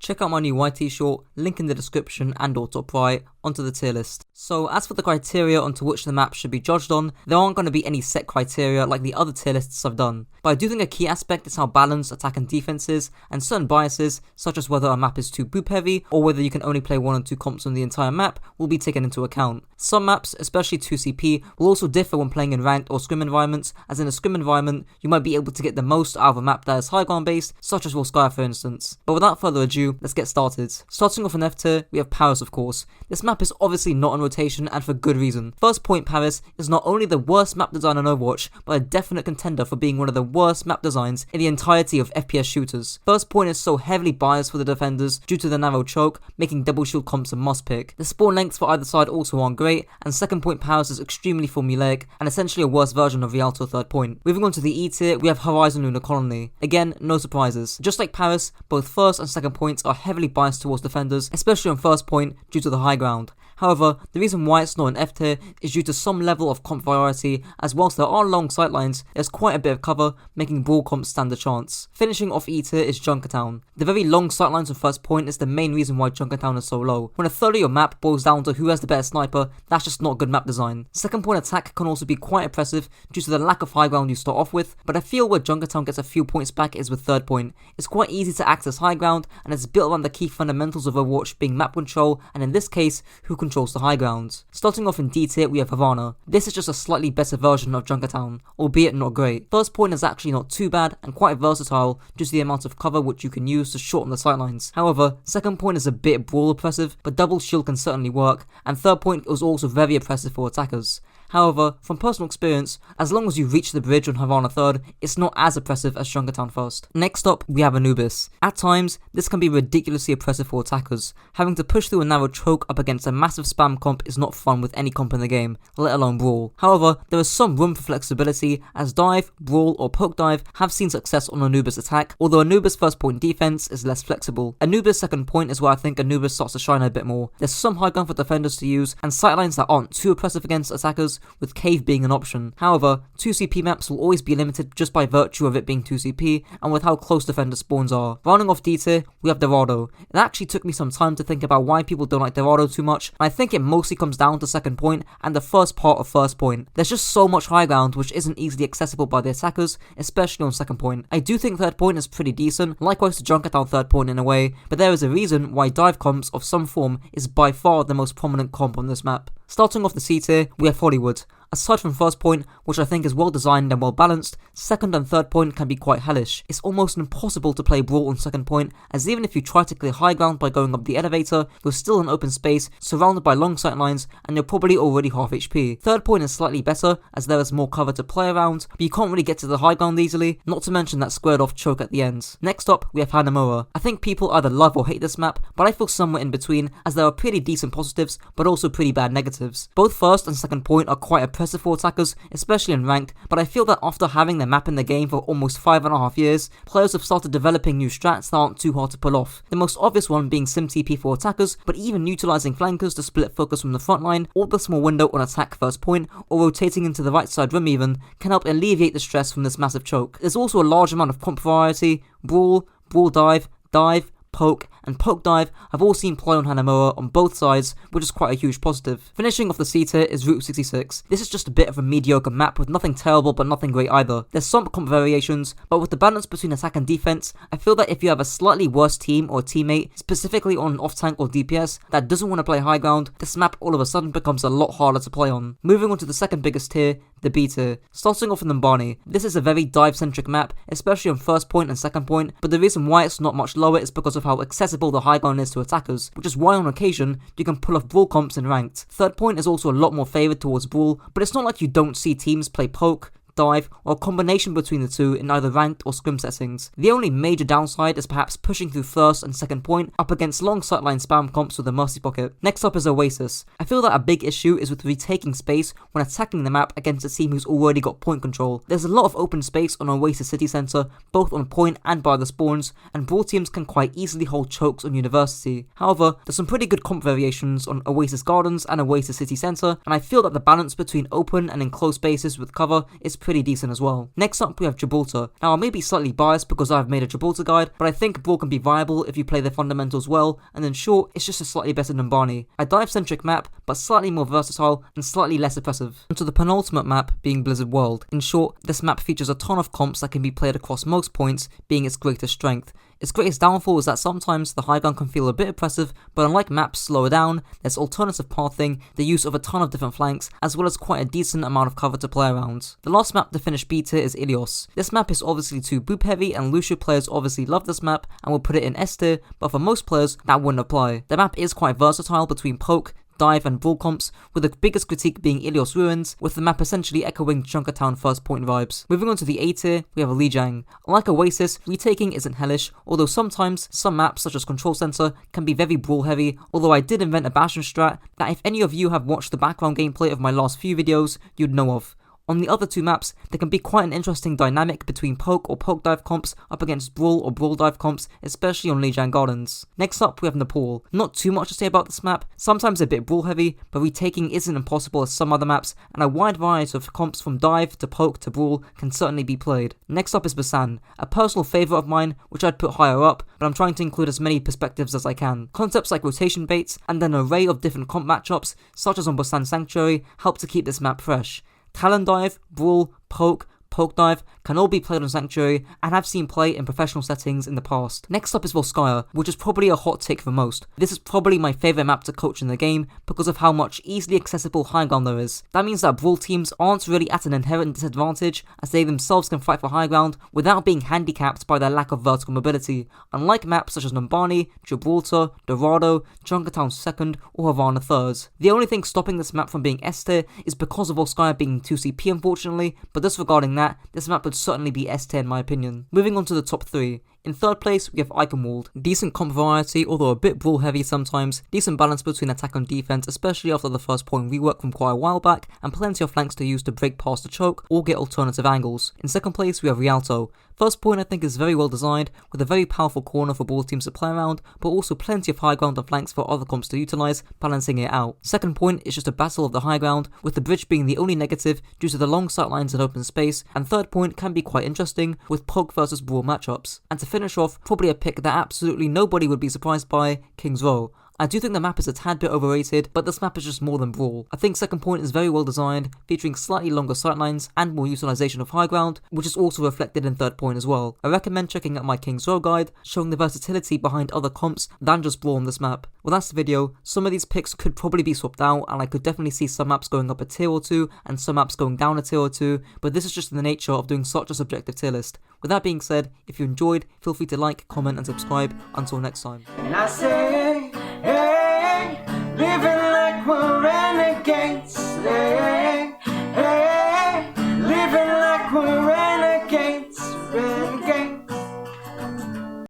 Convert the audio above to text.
check out my new YT short, link in the description and or top right, onto the tier list. So as for the criteria onto which the map should be judged on, there aren't going to be any set criteria like the other tier lists I've done. But I do think a key aspect is how balanced attack and defense is, and certain biases, such as whether a map is too boop heavy, or whether you can only play 1 or 2 comps on the entire map, will be taken into account. Some maps, especially 2CP, will also differ when playing in ranked or scrim environments, as in a scrim environment, you might be able to get the most out of a map that is high ground based, such as Volskaya for instance. But without further ado, let's get started. Starting off in F tier, we have Paris of course. This map is obviously not on rotation and for good reason. First point, Paris is not only the worst map design in Overwatch, but a definite contender for being one of the worst map designs in the entirety of FPS shooters. First point is so heavily biased for the defenders due to the narrow choke, making double shield comps a must pick. The spawn lengths for either side also aren't great, and second point Paris is extremely formulaic and essentially a worse version of Rialto third point. Moving on to the E tier, we have Horizon Lunar Colony. Again, no surprises. Just like Paris, both first and second points are heavily biased towards defenders, especially on first point due to the high ground. However, the reason why it's not an F tier is due to some level of comp variety, as whilst there are long sightlines, there's quite a bit of cover, making brawl comps stand a chance. Finishing off E tier is Junkertown. The very long sightlines on first point is the main reason why Junkertown is so low. When a third of your map boils down to who has the better sniper, that's just not good map design. Second point attack can also be quite impressive due to the lack of high ground you start off with, but I feel where Junkertown gets a few points back is with third point. It's quite easy to access high ground, and it's built around the key fundamentals of Overwatch being map control, and in this case, who controls the high ground. Starting off in D tier, we have Havana. This is just a slightly better version of Junkertown, albeit not great. First point is actually not too bad and quite versatile due to the amount of cover which you can use to shorten the sightlines. However, second point is a bit brawl oppressive, but double shield can certainly work, and third point was also very oppressive for attackers. However, from personal experience, as long as you reach the bridge on Havana 3rd, it's not as oppressive as Junkertown 1st. Next up, we have Anubis. At times, this can be ridiculously oppressive for attackers. Having to push through a narrow choke up against a massive spam comp is not fun with any comp in the game, let alone brawl. However, there is some room for flexibility, as dive, brawl or poke dive have seen success on Anubis attack, although Anubis first point defense is less flexible. Anubis second point is where I think Anubis starts to shine a bit more. There's some high ground for defenders to use, and sightlines that aren't too oppressive against attackers, with cave being an option. However, 2CP maps will always be limited just by virtue of it being 2CP and with how close defender spawns are. Rounding off D tier, we have Dorado. It actually took me some time to think about why people don't like Dorado too much, and I think it mostly comes down to second point and the first part of first point. There's just so much high ground which isn't easily accessible by the attackers, especially on second point. I do think third point is pretty decent, likewise to Junkertown third point in a way, but there is a reason why dive comps of some form is by far the most prominent comp on this map. Starting off the C tier, we have Hollywood. Aside from first point, which I think is well designed and well balanced, second and third point can be quite hellish. It's almost impossible to play brawl on second point, as even if you try to clear high ground by going up the elevator, you're still in open space, surrounded by long sight lines, and you're probably already half HP. Third point is slightly better, as there is more cover to play around, but you can't really get to the high ground easily, not to mention that squared off choke at the end. Next up, we have Hanamura. I think people either love or hate this map, but I feel somewhere in between, as there are pretty decent positives, but also pretty bad negatives. Both first and second point are quite oppressive for attackers, especially in ranked, but I feel that after having the map in the game for almost 5.5 years, players have started developing new strats that aren't too hard to pull off. The most obvious one being sim TP for attackers, but even utilising flankers to split focus from the front line, or the small window on attack first point, or rotating into the right side rim even, can help alleviate the stress from this massive choke. There's also a large amount of comp variety. Brawl, brawl dive, dive, poke, and poke dive have all seen play on Hanamura on both sides, which is quite a huge positive. Finishing off the C tier is Route 66. This is just a bit of a mediocre map with nothing terrible but nothing great either. There's some comp variations, but with the balance between attack and defense, I feel that if you have a slightly worse team or teammate, specifically on off tank or DPS, that doesn't want to play high ground, this map all of a sudden becomes a lot harder to play on. Moving on to the second biggest tier, the B tier. Starting off in Numbani, this is a very dive centric map, especially on first point and second point, but the reason why it's not much lower is because of how accessible the high ground is to attackers, which is why on occasion you can pull off brawl comps in ranked. Third point is also a lot more favoured towards brawl, but it's not like you don't see teams play poke, dive, or a combination between the two in either ranked or scrim settings. The only major downside is perhaps pushing through first and second point up against long sightline spam comps with a mercy pocket. Next up is Oasis. I feel that a big issue is with retaking space when attacking the map against a team who's already got point control. There's a lot of open space on Oasis City Centre, both on point and by the spawns, and brawl teams can quite easily hold chokes on University. However, there's some pretty good comp variations on Oasis Gardens and Oasis City Centre, and I feel that the balance between open and enclosed spaces with cover is pretty decent as well. Next up we have Gibraltar. Now I may be slightly biased because I've made a Gibraltar guide, but I think Brawl can be viable if you play the fundamentals well, and in short, it's just a slightly better than Barney. A dive-centric map, but slightly more versatile and slightly less oppressive. And to the penultimate map being Blizzard World. In short, this map features a ton of comps that can be played across most points, being its greatest strength. Its greatest downfall is that sometimes the high ground can feel a bit oppressive, but unlike maps slower down, there's alternative pathing, the use of a ton of different flanks, as well as quite a decent amount of cover to play around. The last map to finish B tier is ilios. This map is obviously too boop heavy, and Lucio players obviously love this map and will put it in S tier, but for most players that wouldn't apply. The map is quite versatile between poke, dive and brawl comps, with the biggest critique being Ilios Ruins, with the map essentially echoing Junkertown first point vibes. Moving on to the A tier, we have Lijiang. Like Oasis, retaking isn't hellish, although sometimes some maps such as Control Center can be very brawl heavy, although I did invent a Bastion strat that if any of you have watched the background gameplay of my last few videos, you'd know of. On the other two maps, there can be quite an interesting dynamic between poke or poke dive comps up against brawl or brawl dive comps, especially on Lijiang Gardens. Next up we have Nepal. Not too much to say about this map, sometimes a bit brawl heavy, but retaking isn't impossible as some other maps, and a wide variety of comps from dive to poke to brawl can certainly be played. Next up is Busan, a personal favourite of mine which I'd put higher up, but I'm trying to include as many perspectives as I can. Concepts like rotation baits and an array of different comp matchups, such as on Busan Sanctuary, help to keep this map fresh. Talon dive, brawl, poke dive can all be played on Sanctuary and have seen play in professional settings in the past. Next up is Volskaya, which is probably a hot take for most. This is probably my favourite map to coach in the game because of how much easily accessible high ground there is. That means that brawl teams aren't really at an inherent disadvantage as they themselves can fight for high ground without being handicapped by their lack of vertical mobility, unlike maps such as Numbani, Gibraltar, Dorado, Junkertown 2nd or Havana 3rd. The only thing stopping this map from being S tier is because of Volskaya being 2 CP unfortunately, but disregarding that, this map would certainly be S tier in my opinion. Moving on to the top 3. In third place, we have Eichenwald. Decent comp variety, although a bit brawl heavy sometimes, decent balance between attack and defense, especially after the first point rework from quite a while back, and plenty of flanks to use to break past the choke or get alternative angles. In second place, we have Rialto. First point I think is very well designed, with a very powerful corner for brawl teams to play around, but also plenty of high ground and flanks for other comps to utilise, balancing it out. Second point is just a battle of the high ground, with the bridge being the only negative due to the long sightlines and open space, and third point can be quite interesting, with poke versus brawl matchups. And to finish off, probably a pick that absolutely nobody would be surprised by, King's Row. I do think the map is a tad bit overrated, but this map is just more than brawl. I think second point is very well designed, featuring slightly longer sightlines and more utilisation of high ground, which is also reflected in third point as well. I recommend checking out my King's Row guide, showing the versatility behind other comps than just brawl on this map. Well, that's the video. Some of these picks could probably be swapped out, and I could definitely see some maps going up a tier or two, and some maps going down a tier or two, but this is just the nature of doing such a subjective tier list. With that being said, if you enjoyed, feel free to like, comment and subscribe. Until next time. And I say, hey, live